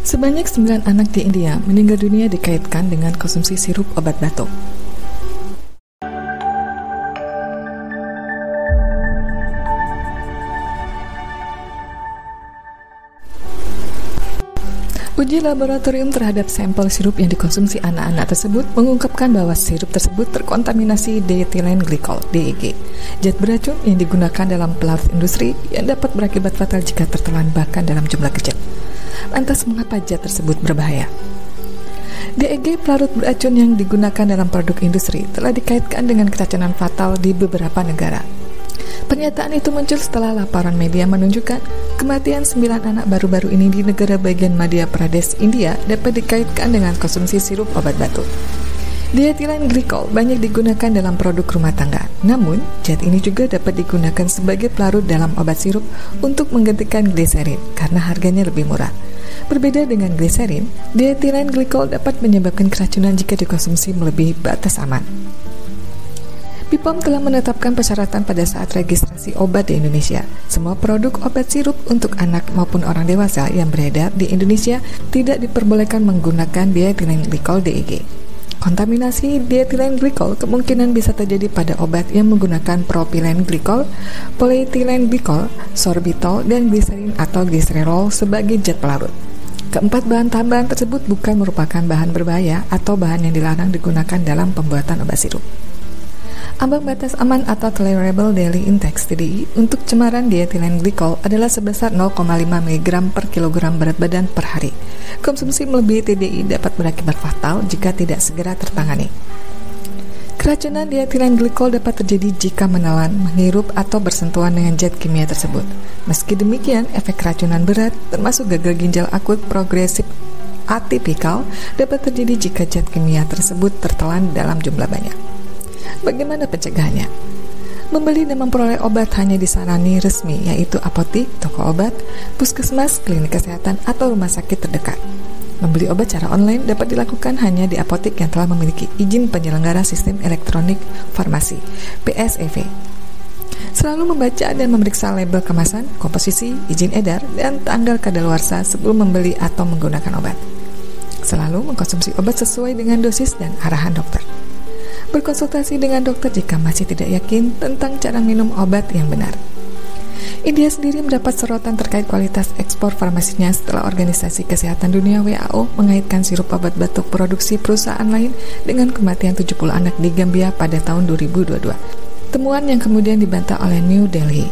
Sebanyak 9 anak di India meninggal dunia dikaitkan dengan konsumsi sirup obat batuk. Uji laboratorium terhadap sampel sirup yang dikonsumsi anak-anak tersebut mengungkapkan bahwa sirup tersebut terkontaminasi diethylene glycol (DEG), zat beracun yang digunakan dalam pelarut industri yang dapat berakibat fatal jika tertelan bahkan dalam jumlah kecil. Lantas mengapa zat tersebut berbahaya? DEG, pelarut beracun yang digunakan dalam produk industri, telah dikaitkan dengan keracunan fatal di beberapa negara. Pernyataan itu muncul setelah laporan media menunjukkan kematian 9 anak baru-baru ini di negara bagian Madhya Pradesh, India dapat dikaitkan dengan konsumsi sirup obat batuk. Diethylene glycol banyak digunakan dalam produk rumah tangga, namun zat ini juga dapat digunakan sebagai pelarut dalam obat sirup untuk menggantikan gliserin karena harganya lebih murah. Berbeda dengan gliserin, diethylene glycol dapat menyebabkan keracunan jika dikonsumsi melebihi batas aman. BPOM telah menetapkan persyaratan pada saat registrasi obat di Indonesia. Semua produk obat sirup untuk anak maupun orang dewasa yang beredar di Indonesia tidak diperbolehkan menggunakan diethylene glycol (DEG). Kontaminasi diethylene glycol kemungkinan bisa terjadi pada obat yang menggunakan propylene glycol, polyethylene glycol, sorbitol, dan gliserin atau glycerol sebagai zat pelarut. Keempat bahan tambahan tersebut bukan merupakan bahan berbahaya atau bahan yang dilarang digunakan dalam pembuatan obat sirup. Ambang batas aman atau Tolerable Daily Index (TDI) untuk cemaran diethylene glycol adalah sebesar 0,5 mg per kilogram berat badan per hari. Konsumsi melebihi TDI dapat berakibat fatal jika tidak segera tertangani. Keracunan diethylene glycol dapat terjadi jika menelan, menghirup, atau bersentuhan dengan zat kimia tersebut. Meski demikian, efek keracunan berat, termasuk gagal ginjal akut progresif atipikal, dapat terjadi jika zat kimia tersebut tertelan dalam jumlah banyak. Bagaimana pencegahannya? Membeli dan memperoleh obat hanya disarankan resmi, yaitu apotik, toko obat, puskesmas, klinik kesehatan, atau rumah sakit terdekat. Membeli obat secara online dapat dilakukan hanya di apotik yang telah memiliki izin penyelenggara sistem elektronik farmasi (PSEV). Selalu membaca dan memeriksa label kemasan, komposisi, izin edar, dan tanggal kadaluarsa sebelum membeli atau menggunakan obat. Selalu mengkonsumsi obat sesuai dengan dosis dan arahan dokter. Berkonsultasi dengan dokter jika masih tidak yakin tentang cara minum obat yang benar. India sendiri mendapat sorotan terkait kualitas ekspor farmasinya setelah Organisasi Kesehatan Dunia WHO mengaitkan sirup obat batuk produksi perusahaan lain dengan kematian 70 anak di Gambia pada tahun 2022. Temuan yang kemudian dibantah oleh New Delhi.